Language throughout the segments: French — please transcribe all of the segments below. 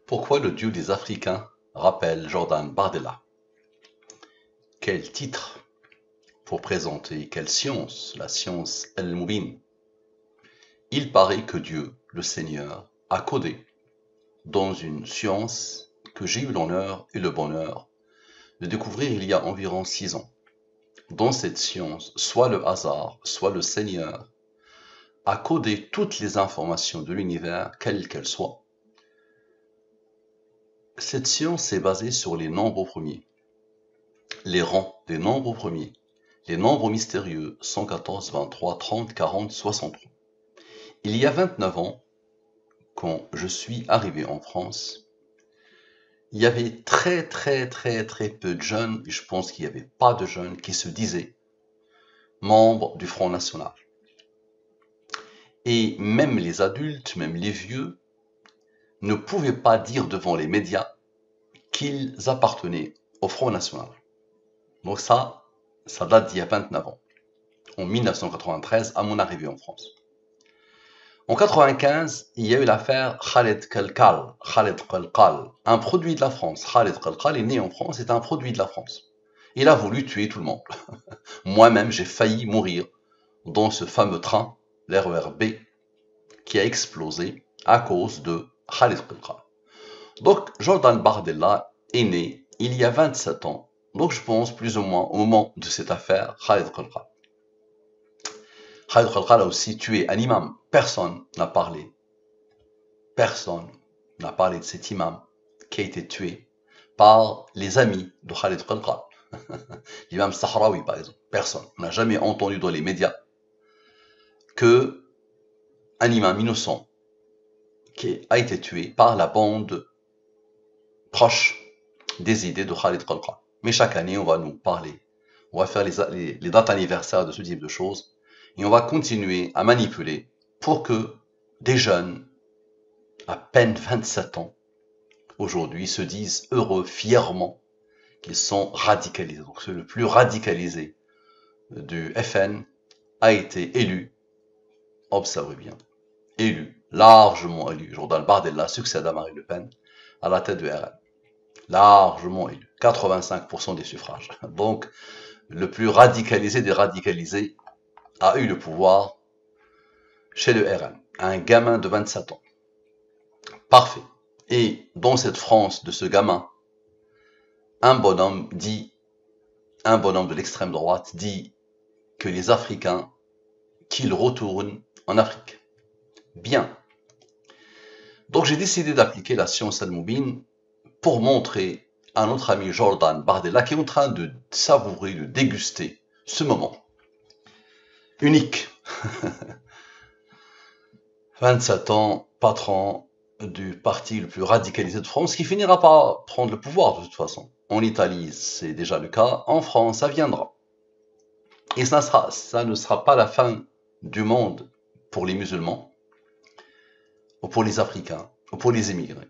Pourquoi le dieu des Africains rappelle Jordan Bardella? Quel titre pour présenter quelle science? La science Al-Mubin. Il paraît que Dieu, le Seigneur, a codé dans une science que j'ai eu l'honneur et le bonheur de découvrir il y a environ 6 ans. Dans cette science, soit le hasard, soit le Seigneur a codé toutes les informations de l'univers, quelles qu'elles soient. Cette science est basée sur les nombres premiers, les rangs des nombres premiers, les nombres mystérieux 114, 23, 30, 40, 63. Il y a 29 ans, quand je suis arrivé en France, il y avait très peu de jeunes, et je pense qu'il n'y avait pas de jeunes qui se disaient membres du Front National. Et même les adultes, même les vieux, ne pouvaient pas dire devant les médias qu'ils appartenaient au Front National. Donc ça date d'il y a 29 ans, en 1993, à mon arrivée en France. En 95, il y a eu l'affaire Khaled Kalkal, un produit de la France. Khaled Kalkal est né en France, c'est un produit de la France. Il a voulu tuer tout le monde. Moi-même, j'ai failli mourir dans ce fameux train, l'RER B, qui a explosé à cause de Khaled Kalkal. Donc, Jordan Bardella est né il y a 27 ans, donc je pense plus ou moins au moment de cette affaire Khaled Kalkal. Khaled Kalkal a aussi tué un imam. Personne n'a parlé. Personne n'a parlé de cet imam qui a été tué par les amis de Khaled Kalkal. L'imam Sahraoui, par exemple. Personne n'a jamais entendu dans les médias que un imam innocent qui a été tué par la bande proche des idées de Khaled Kalkal. Mais chaque année, on va nous parler. On va faire les dates anniversaires de ce type de choses. Et on va continuer à manipuler pour que des jeunes, à peine 27 ans, aujourd'hui, se disent heureux, fièrement, qu'ils sont radicalisés. Donc, c'est le plus radicalisé du FN a été élu, observez bien, élu, largement élu. Jordan Bardella succède à Marine Le Pen à la tête du RN. Largement élu, 85% des suffrages. Donc, le plus radicalisé des radicalisés a eu le pouvoir chez le RN. Un gamin de 27 ans. Parfait. Et dans cette France de ce gamin, un bonhomme de l'extrême droite dit que les Africains, qu'ils retournent en Afrique. Bien. Donc j'ai décidé d'appliquer la science Al-Mubin pour montrer à notre ami Jordan Bardella qui est en train de savourer, de déguster ce moment unique. 27 ans, patron du parti le plus radicalisé de France, qui finira par prendre le pouvoir de toute façon. En Italie, c'est déjà le cas. En France, ça viendra. Et ça ne sera pas la fin du monde pour les musulmans, ou pour les Africains, ou pour les immigrés.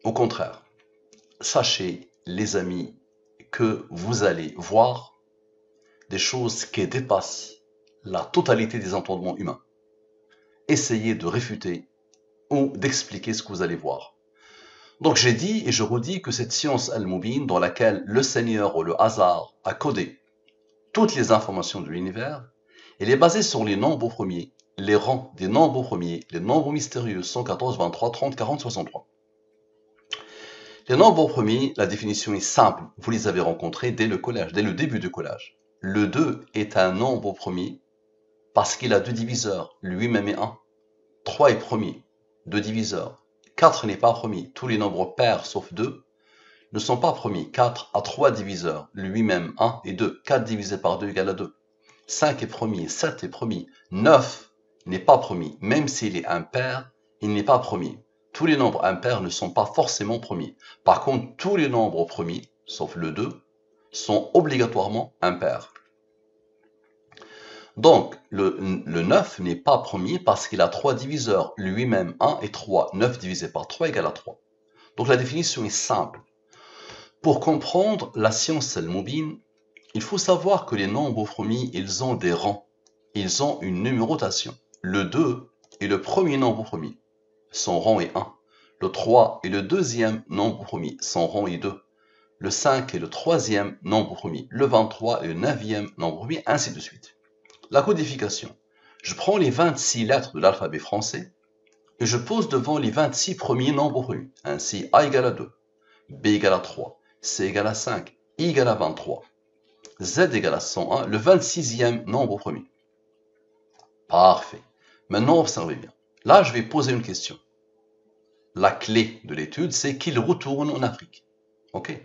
Au contraire, sachez, les amis, que vous allez voir des choses qui dépassent la totalité des entendements humains. Essayez de réfuter ou d'expliquer ce que vous allez voir. Donc j'ai dit et je redis que cette science Al-Mubin, dans laquelle le Seigneur ou le hasard a codé toutes les informations de l'univers, elle est basée sur les nombres premiers, les rangs des nombres premiers, les nombres mystérieux 114, 23, 30, 40, 63. Les nombres premiers, la définition est simple, vous les avez rencontrés dès le collège, dès le début du collège. Le 2 est un nombre premier parce qu'il a deux diviseurs, lui-même est 1. 3 est premier, 2 diviseurs. 4 n'est pas premier, tous les nombres pairs sauf 2 ne sont pas premiers. 4 a 3 diviseurs, lui-même 1 et 2. 4 divisé par 2 égale à 2. 5 est premier, 7 est premier. 9 n'est pas premier, même s'il est impair, il n'est pas premier. Tous les nombres impairs ne sont pas forcément premiers. Par contre, tous les nombres premiers, sauf le 2, sont obligatoirement impairs. Donc, le 9 n'est pas premier parce qu'il a 3 diviseurs, lui-même 1 et 3. 9 divisé par 3 égale à 3. Donc la définition est simple. Pour comprendre la science Al-Mubin, il faut savoir que les nombres premiers, ils ont des rangs. Ils ont une numérotation. Le 2 est le premier nombre premier. Son rang est 1. Le 3 est le deuxième nombre premier, son rang est 2. Le 5 est le troisième nombre premier. Le 23 est le neuvième nombre premier, ainsi de suite. La codification. Je prends les 26 lettres de l'alphabet français et je pose devant les 26 premiers nombres premiers. Ainsi, A égale à 2, B égale à 3, C égale à 5, I égale à 23, Z égale à 101, le 26e nombre premier. Parfait. Maintenant, observez bien. Là, je vais poser une question. La clé de l'étude, c'est qu'il retourne en Afrique. Ok?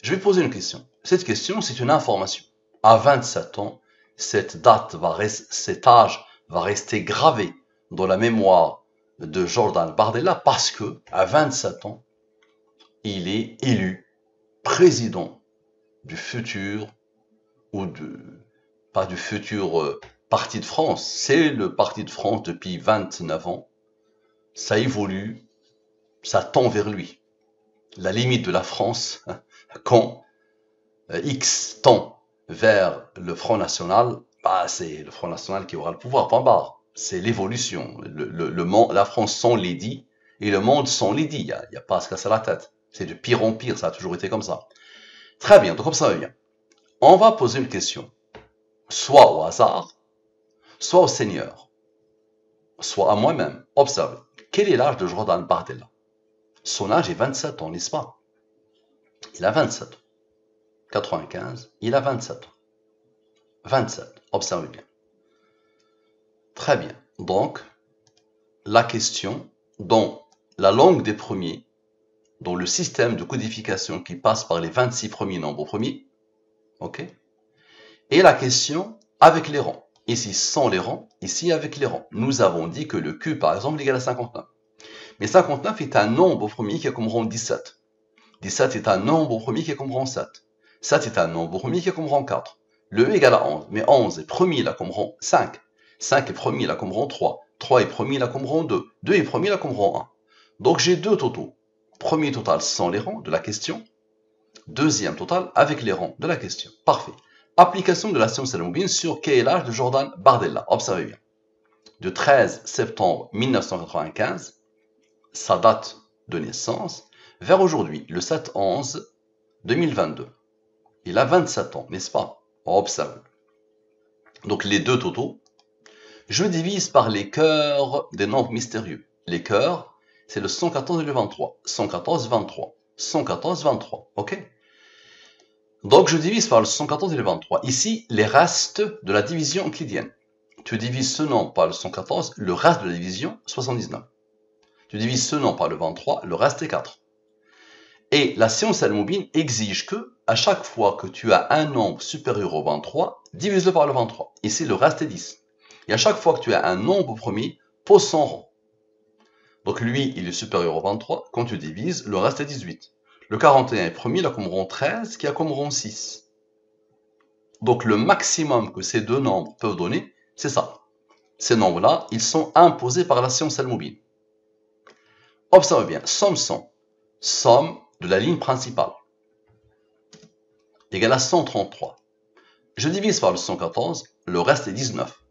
Je vais poser une question. Cette question, c'est une information. À 27 ans, cet âge va rester gravé dans la mémoire de Jordan Bardella parce que, à 27 ans, il est élu président du futur, pas du futur Parti de France. C'est le Parti de France depuis 29 ans. Ça évolue, ça tend vers lui. La limite de la France, quand X tend vers le Front National, bah, c'est le Front National qui aura le pouvoir, point barre. C'est l'évolution. La France sans Lady et le monde sans Lady. Il n'y a pas à se casser la tête. C'est de pire en pire, ça a toujours été comme ça. Très bien, donc comme ça va bien. On va poser une question, soit au hasard, soit au Seigneur, soit à moi-même. Observez, quel est l'âge de Jordan Bardella? Son âge est 27 ans, n'est-ce pas? Il a 27 ans. 95, il a 27 ans. 27, observez bien. Très bien. Donc, la question, dans la langue des premiers, dans le système de codification qui passe par les 26 premiers nombres premiers, ok? Et la question avec les rangs. Ici sans les rangs, ici avec les rangs. Nous avons dit que le Q, par exemple, est égal à 59. Mais 59 est un nombre premier qui a comme rang 17. 17 est un nombre premier qui a comme rang 7. 7 est un nombre premier qui a comme rang 4. Le E égale à 11, mais 11 est premier là comme rang 5. 5 est premier là comme rang 3. 3 est premier là comme rang 2. 2 est premier là comme rang 1. Donc j'ai deux totaux. Premier total sans les rangs de la question. Deuxième total avec les rangs de la question. Parfait. Application de la science al-Moubin sur quel est l'âge de Jordan Bardella. Observez bien. De 13 septembre 1995, sa date de naissance, vers aujourd'hui, le 7-11-2022. Il a 27 ans, n'est-ce pas? Observez. Donc les deux totaux, je divise par les cœurs des nombres mystérieux. Les cœurs, c'est le 114 et le 23. 114, 23. 114, 23. Ok? Donc je divise par le 114 et le 23. Ici, les restes de la division euclidienne. Tu divises ce nombre par le 114, le reste de la division, 79. Tu divises ce nombre par le 23, le reste est 4. Et la science al-Moubin exige que, à chaque fois que tu as un nombre supérieur au 23, divise-le par le 23. Ici, le reste est 10. Et à chaque fois que tu as un nombre premier, pose son rang. Donc lui, il est supérieur au 23. Quand tu divises, le reste est 18. Le 41 est premier, il a comme rang 13, qui a comme rang 6. Donc le maximum que ces deux nombres peuvent donner, c'est ça. Ces nombres-là, ils sont imposés par la science al-Moubin. Observez bien, somme 100, somme de la ligne principale, égale à 133. Je divise par le 114, le reste est 19.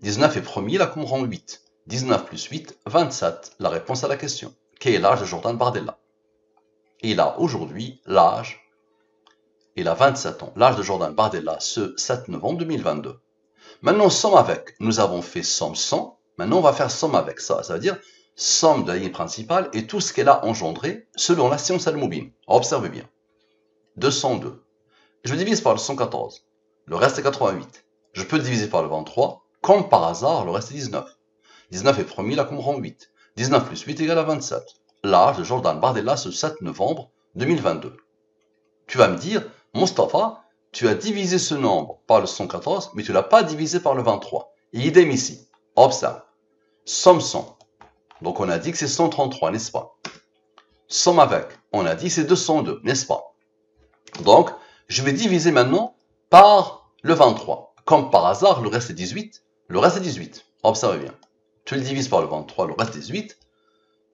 19 est premier, il a comme rang 8. 19 plus 8, 27, la réponse à la question. Quel est l'âge de Jordan Bardella? Il a aujourd'hui l'âge, il a 27 ans, l'âge de Jordan Bardella, ce 7 novembre 2022. Maintenant, somme avec, nous avons fait somme 100, maintenant on va faire somme avec ça, ça veut dire somme de la ligne principale et tout ce qu'elle a engendré selon la science al-Moubin. Observez bien. 202. Je divise par le 114, le reste est 88. Je peux diviser par le 23, comme par hasard, le reste est 19. 19 est premier, là comme rang 8. 19 plus 8 égale à 27. L'âge de Jordan Bardella ce 7 novembre 2022. Tu vas me dire, Mustapha, tu as divisé ce nombre par le 114, mais tu ne l'as pas divisé par le 23. Et idem ici. Observe. Somme 100. Donc on a dit que c'est 133, n'est-ce pas? Somme avec. On a dit que c'est 202, n'est-ce pas? Donc, je vais diviser maintenant par le 23. Comme par hasard, le reste est 18. Le reste est 18. Observez bien. Tu le divises par le 23, le reste est 18.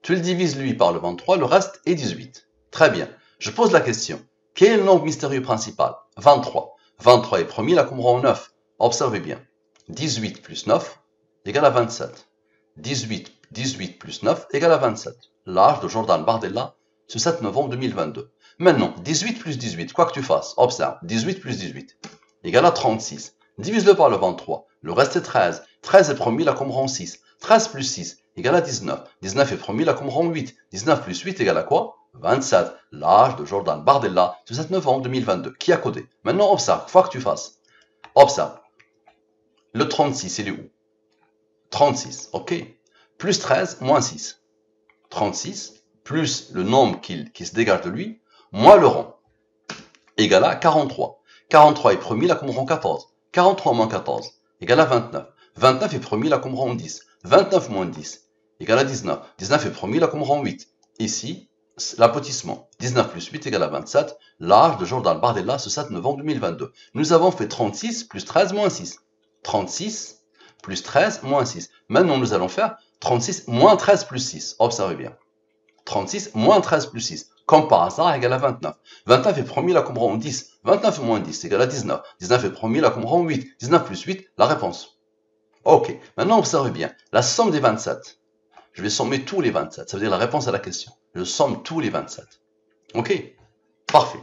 Tu le divises lui par le 23, le reste est 18. Très bien. Je pose la question. Quel est le nombre mystérieux principal? 23. 23 est premier, là comme rang 9. Observez bien. 18 plus 9 égale à 27. 18 plus 9 égale à 27. l'âge de Jordan Bardella, ce 7 novembre 2022. Maintenant, 18 plus 18, quoi que tu fasses, observe, 18 plus 18 égale à 36. Divise-le par le 23, le reste est 13. 13 est premier là comme rang 6. 13 plus 6 égale à 19. 19 est premier là comme rang 8. 19 plus 8 égale à quoi? 27. L'âge de Jordan Bardella, ce 7 novembre 2022. Qui a codé? Maintenant, observe, quoi que tu fasses. Observe. Le 36, il est où? 36, ok. Plus 13, moins 6. 36, plus le nombre qui se dégage de lui, moins le rang, égale à 43. 43 est premier là comme rang 14. 43 moins 14, égale à 29. 29 est premier là comme rang 10. 29 moins 10, égale à 19. 19 est premier là comme rang 8. Ici, l'apotissement. 19 plus 8 égale à 27. L'âge de Jordan Bardella, ce 7 novembre 2022. Nous avons fait 36 plus 13 moins 6. 36 plus 13 moins 6. Maintenant, nous allons faire 36 moins 13 plus 6. Observez bien. 36 moins 13 plus 6. Comme par hasard, égale à 29. 29 est premier là comme rang 10. 29 moins 10 égale à 19. 19 est premier là comme rang 8. 19 plus 8, la réponse. Ok, maintenant observez bien. La somme des 27. Je vais sommer tous les 27. Ça veut dire la réponse à la question. Je somme tous les 27. Ok, parfait.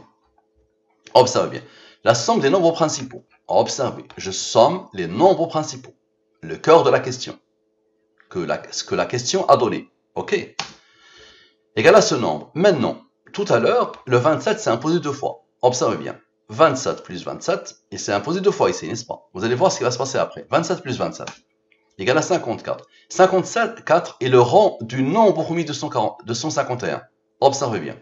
Observez bien. La somme des nombres principaux. Observez, je somme les nombres principaux. Le cœur de la question. Ce que la question a donné. Ok. Égal à ce nombre. Maintenant, tout à l'heure, le 27 s'est imposé deux fois. Observez bien. 27 plus 27, et c'est imposé deux fois ici, n'est-ce pas? Vous allez voir ce qui va se passer après. 27 plus 27, égale à 54. 54 est le rang du nombre remis 251. Observez bien.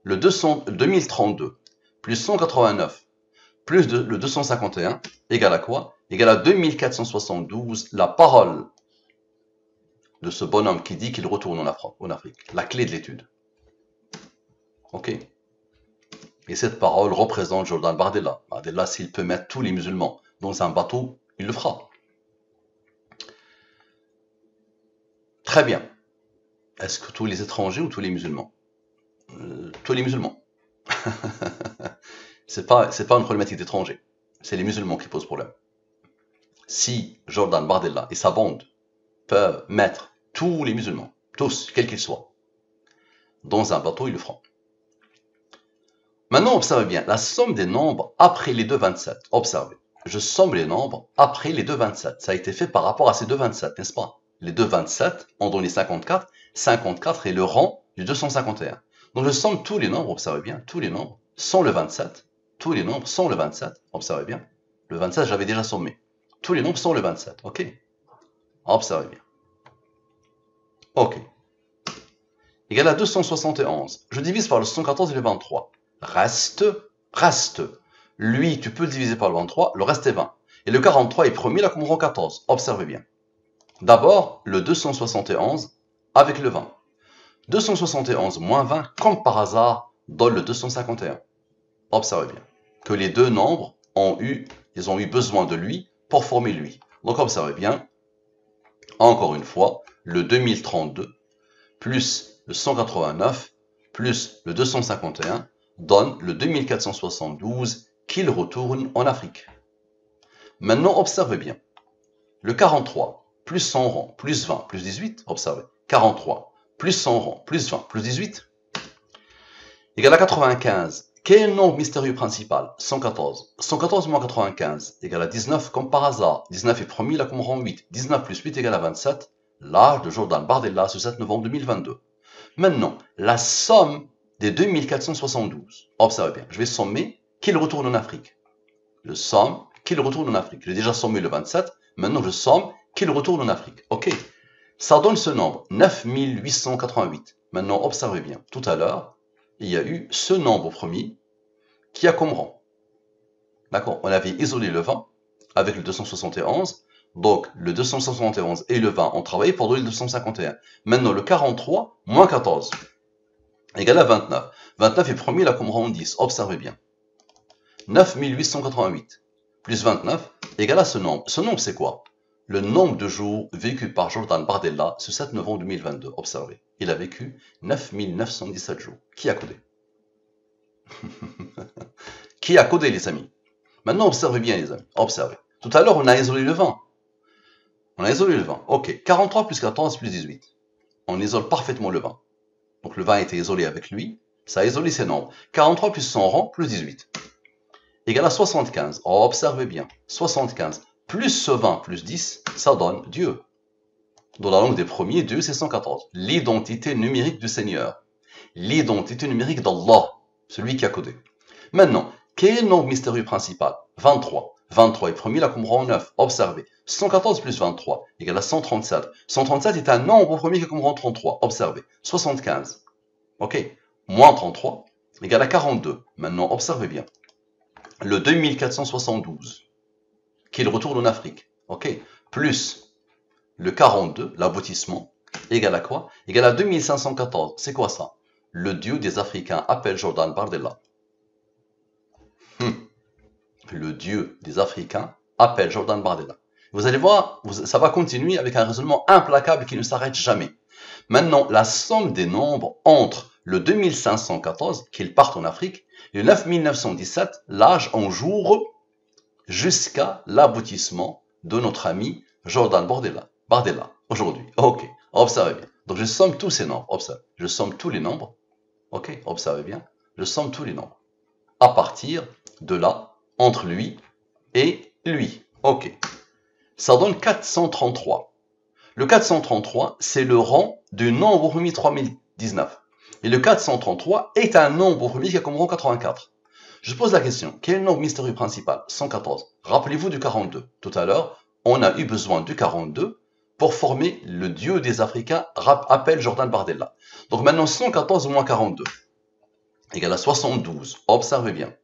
Le 2032 plus 189 plus le 251 égale à quoi? Égale à 2472, la parole de ce bonhomme qui dit qu'il retourne en Afrique. La clé de l'étude. Ok. Et cette parole représente Jordan Bardella. Bardella, s'il peut mettre tous les musulmans dans un bateau, il le fera. Très bien. Est-ce que tous les étrangers ou tous les musulmans? Tous les musulmans. C'est pas une problématique d'étrangers. C'est les musulmans qui posent problème. Si Jordan Bardella et sa bande peuvent mettre tous les musulmans, tous, quels qu'ils soient, dans un bateau, ils le feront. Maintenant, observez bien, la somme des nombres après les deux 27. Observez, je somme les nombres après les deux 27. Ça a été fait par rapport à ces deux 27, n'est-ce pas? Les deux 27 ont donné 54. 54 est le rang du 251. Donc je somme tous les nombres, observez bien, tous les nombres sont le 27. Tous les nombres sont le 27, observez bien. Le 27, j'avais déjà sommé. Tous les nombres sont le 27, ok? Observez bien. Ok. Égal à 271. Je divise par le 114 et le 23. Reste. Lui, tu peux le diviser par le 23, le reste est 20. Et le 43 est premier là comme rang 14. Observez bien. D'abord, le 271 avec le 20. 271 moins 20, comme par hasard, donne le 251. Observez bien que les deux nombres ont eu besoin de lui pour former lui. Donc observez bien, encore une fois, le 2032 plus le 189 plus le 251 donne le 2472 qu'il retourne en Afrique. Maintenant, observez bien. Le 43 plus 100 rangs plus 20 plus 18, observez. 43 plus 100 rangs plus 20 plus 18 égale à 95. Quel est le nombre mystérieux principal? 114. 114 moins 95 égale à 19 comme par hasard. 19 est premier là comme rang 8. 19 plus 8 égale à 27. L'âge de Jordan Bardella ce 7 novembre 2022. Maintenant, la somme des 2472. Observez bien, je vais sommer qu'il retourne en Afrique. Je somme qu'il retourne en Afrique. J'ai déjà sommé le 27. Maintenant, je somme qu'il retourne en Afrique. Ok. Ça donne ce nombre, 9888. Maintenant, observez bien. Tout à l'heure, il y a eu ce nombre premier qui a comme rang. D'accord? On avait isolé le 20 avec le 271. Donc, le 271 et le 20 ont travaillé pour donner le 251. Maintenant, le 43 moins 14 égale à 29. 29 est premier là comme rang 10. Observez bien. 9888 plus 29 égale à ce nombre. Ce nombre, c'est quoi? Le nombre de jours vécus par Jordan Bardella ce 7 novembre 2022. Observez. Il a vécu 9917 jours. Qui a codé? Qui a codé, les amis? Maintenant, observez bien, les amis. Observez. Tout à l'heure, on a isolé le 20. On a isolé le 20. Ok. 43 plus 14 plus 18. on isole parfaitement le 20. Donc le 20 a été isolé avec lui, ça a isolé ses nombres. 43 plus son rang plus 18 égale à 75. Oh, observez bien, 75 plus ce 20 plus 10, ça donne Dieu. Dans la langue des premiers, Dieu c'est 114. L'identité numérique du Seigneur. L'identité numérique d'Allah, celui qui a codé. Maintenant, quel est le nombre mystérieux principal? 23. 23 est premier, la comprend en 9. Observez. 114 plus 23 égale à 137. 137 est un nombre premier qui comprend 33. Observez. 75. Ok. Moins 33 égale à 42. Maintenant, observez bien. Le 2472, qu'il retourne en Afrique. Ok. Plus le 42, l'aboutissement, égale à quoi? Égale à 2514. C'est quoi ça? Le dieu des Africains appelle Jordan Bardella. Le dieu des Africains appelle Jordan Bardella. Vous allez voir, ça va continuer avec un raisonnement implacable qui ne s'arrête jamais. Maintenant, la somme des nombres entre le 2514, qu'il part en Afrique, et le 9917, l'âge en jour, jusqu'à l'aboutissement de notre ami Jordan Bardella, aujourd'hui. Ok, observez bien. Donc je somme tous ces nombres, observez. Je somme tous les nombres. Ok, observez bien. Je somme tous les nombres. À partir de là, entre lui et lui. Ok. Ça donne 433. Le 433, c'est le rang du nombre premier 3019. Et le 433 est un nombre premier qui a comme rang 84. Je pose la question, quel est le nombre mystérieux principal? 114. Rappelez-vous du 42. Tout à l'heure, on a eu besoin du 42 pour former le dieu des Africains, appelle Jordan Bardella. Donc maintenant, 114 moins 42 égale à 72. Observez bien.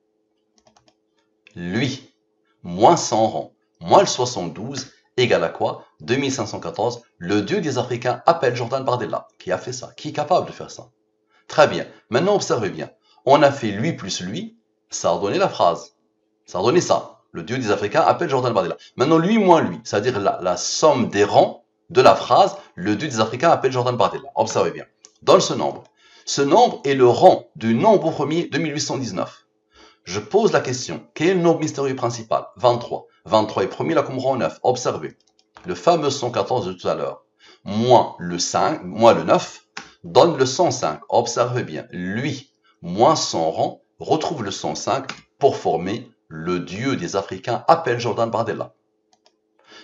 Lui, moins 100 rang, moins le 72, égale à quoi? 2514. Le dieu des Africains appelle Jordan Bardella. Qui a fait ça? Qui est capable de faire ça? Très bien. Maintenant, observez bien. On a fait lui plus lui, ça a donné la phrase. Ça a donné ça. Le dieu des Africains appelle Jordan Bardella. Maintenant, lui moins lui, c'est-à-dire la somme des rangs de la phrase, le dieu des Africains appelle Jordan Bardella. Observez bien. Donne ce nombre. Ce nombre est le rang du nombre premier 2819. Je pose la question, quel est le nombre mystérieux principal? 23. 23 est premier, la comprend en 9. Observez. Le fameux 114 de tout à l'heure, moins le 5, moins le 9, donne le 105. Observez bien. Lui, moins son rang, retrouve le 105 pour former le dieu des Africains, appelle Jordan Bardella.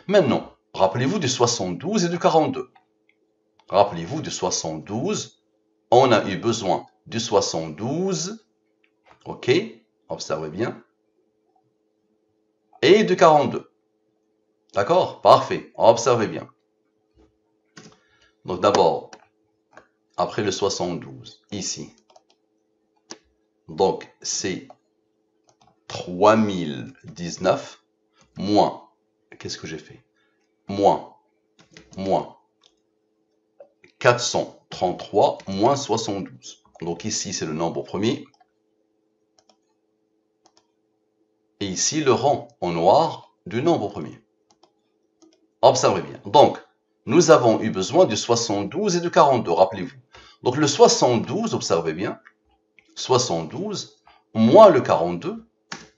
Maintenant, rappelez-vous du 72 et du 42. Rappelez-vous du 72. On a eu besoin du 72. Ok, observez bien. Et du 42. D'accord? Parfait. Observez bien. Donc d'abord, après le 72, ici. Donc c'est 3019 moins, qu'est-ce que j'ai fait? Moins 433 moins 72. Donc ici c'est le nombre premier. Et ici le rang en noir du nombre premier. Observez bien. Donc, nous avons eu besoin du 72 et du 42, rappelez-vous. Donc le 72, observez bien, 72 moins le 42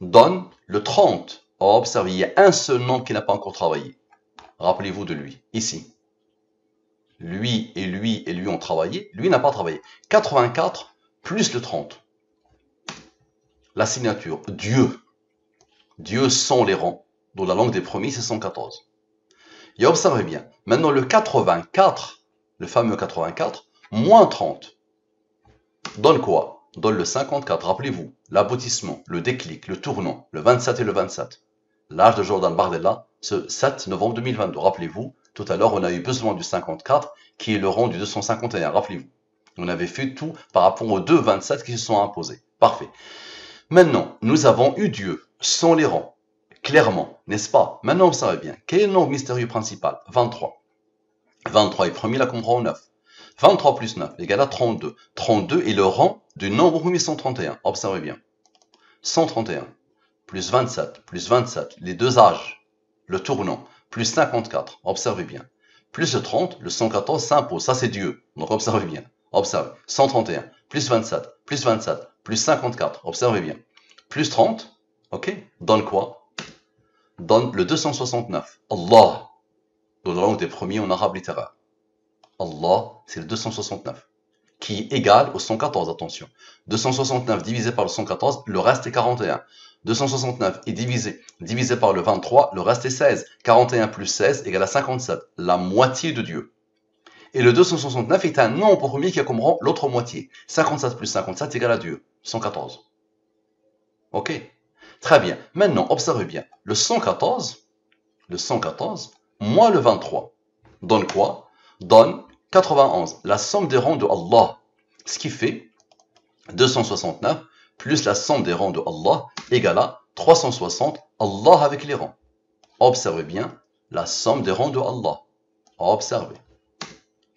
donne le 30. Observez, il y a un seul nombre qui n'a pas encore travaillé. Rappelez-vous de lui, ici. Lui et lui et lui ont travaillé, lui n'a pas travaillé. 84 plus le 30. La signature, Dieu. Dieu sont les rangs. Dans la langue des premiers, c'est 114. Et observez bien, maintenant le 84, le fameux 84, moins 30, donne quoi? Donne le 54, rappelez-vous, l'aboutissement, le déclic, le tournant, le 27 et le 27. L'âge de Jordan Bardella, ce 7 novembre 2022, rappelez-vous, tout à l'heure on a eu besoin du 54, qui est le rang du 251, rappelez-vous. On avait fait tout par rapport aux deux 27 qui se sont imposés. Parfait. Maintenant, nous avons eu Dieu, sans les rangs. Clairement, n'est-ce pas? Maintenant, observez bien. Quel est le nombre mystérieux principal? 23. 23 est premier, la comprend en 9. 23 plus 9 égale à 32. 32 est le rang du nombre premier 131. Observez bien. 131 plus 27, les deux âges, le tournant, plus 54. Observez bien. Plus le 30, le 114 s'impose. Ça, c'est Dieu. Donc, observez bien. Observez. 131 plus 27, plus 54. Observez bien. Plus 30, ok, donne quoi? Donne le 269. Allah. Dans la langue des premiers en arabe littéraire. Allah, c'est le 269, qui est égal au 114, attention. 269 divisé par le 114, le reste est 41. 269 est divisé par le 23, le reste est 16. 41 plus 16 égale à 57, la moitié de Dieu. Et le 269 est un nombre premier qui a comme rang l'autre moitié. 57 plus 57 égale à Dieu, 114. Ok? Très bien. Maintenant, observez bien. Le 114, moins le 23, donne quoi? Donne 91, la somme des rangs de Allah. Ce qui fait 269 plus la somme des rangs de Allah égale à 360, Allah avec les rangs. Observez bien la somme des rangs de Allah. Observez.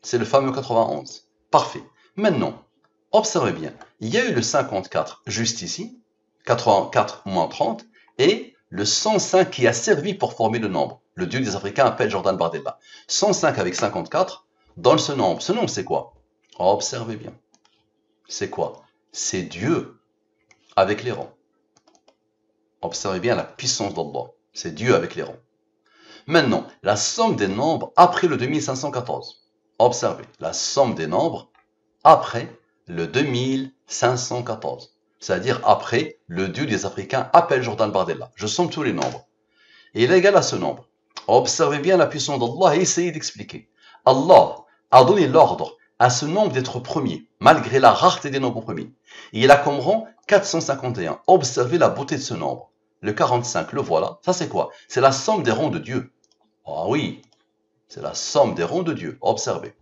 C'est le fameux 91. Parfait. Maintenant, observez bien. Il y a eu le 54 juste ici, 84 moins 30, et le 105 qui a servi pour former le nombre. Le dieu des Africains appelle Jordan Bardella. 105 avec 54 donne ce nombre. Ce nombre, c'est quoi? Observez bien. C'est quoi? C'est Dieu avec les rangs. Observez bien la puissance d'Allah. C'est Dieu avec les rangs. Maintenant, la somme des nombres après le 2514. Observez, la somme des nombres après le 2514. C'est-à-dire après le dieu des Africains appelle Jordan Bardella. Je somme tous les nombres. Et il est égal à ce nombre. Observez bien la puissance d'Allah et essayez d'expliquer. Allah a donné l'ordre à ce nombre d'être premier, malgré la rareté des nombres premiers. Et il a comme rang 451. Observez la beauté de ce nombre. Le 45, le voilà. Ça c'est quoi? C'est la somme des rangs de Dieu. Ah oui, c'est la somme des rangs de Dieu. Observez.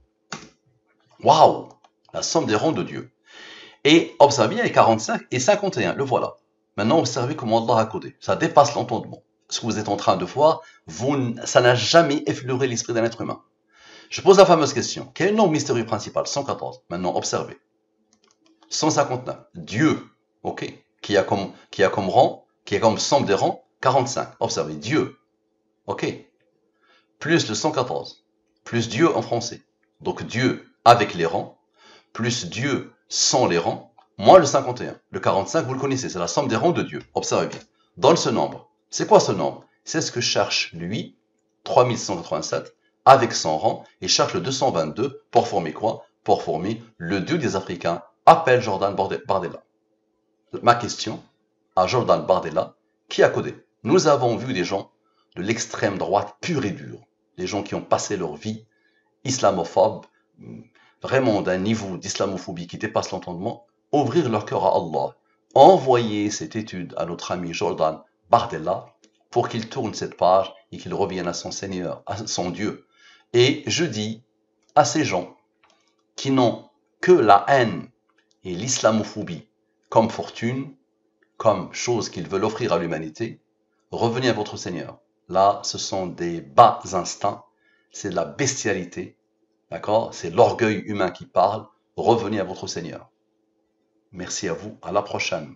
Waouh! La somme des rangs de Dieu. Et observez bien les 45 et 51. Le voilà. Maintenant, observez comment Allah a codé. Ça dépasse l'entendement. Ce que vous êtes en train de voir, ça n'a jamais effleuré l'esprit d'un être humain. Je pose la fameuse question. Quel est le nombre mystérieux principal? 114. Maintenant, observez. 159. Dieu, ok, qui a comme rang, qui a comme somme des rangs, 45. Observez. Dieu, ok, plus le 114, plus Dieu en français. Donc Dieu avec les rangs, plus Dieu sans les rangs, moins le 51. Le 45, vous le connaissez, c'est la somme des rangs de Dieu. Observez bien. Donne ce nombre. C'est quoi ce nombre? C'est ce que cherche lui, 3187, avec son rang, et cherche le 222 pour former quoi? Pour former le dieu des Africains, appelle Jordan Bardella. Ma question à Jordan Bardella, qui a codé? Nous avons vu des gens de l'extrême droite pure et dure, des gens qui ont passé leur vie islamophobes, vraiment d'un niveau d'islamophobie qui dépasse l'entendement, ouvrir leur cœur à Allah, envoyer cette étude à notre ami Jordan Bardella pour qu'il tourne cette page et qu'il revienne à son Seigneur, à son Dieu. Et je dis à ces gens qui n'ont que la haine et l'islamophobie comme fortune, comme chose qu'ils veulent offrir à l'humanité, revenez à votre Seigneur. Là, ce sont des bas instincts, c'est de la bestialité, d'accord? C'est l'orgueil humain qui parle. Revenez à votre Seigneur. Merci à vous, à la prochaine.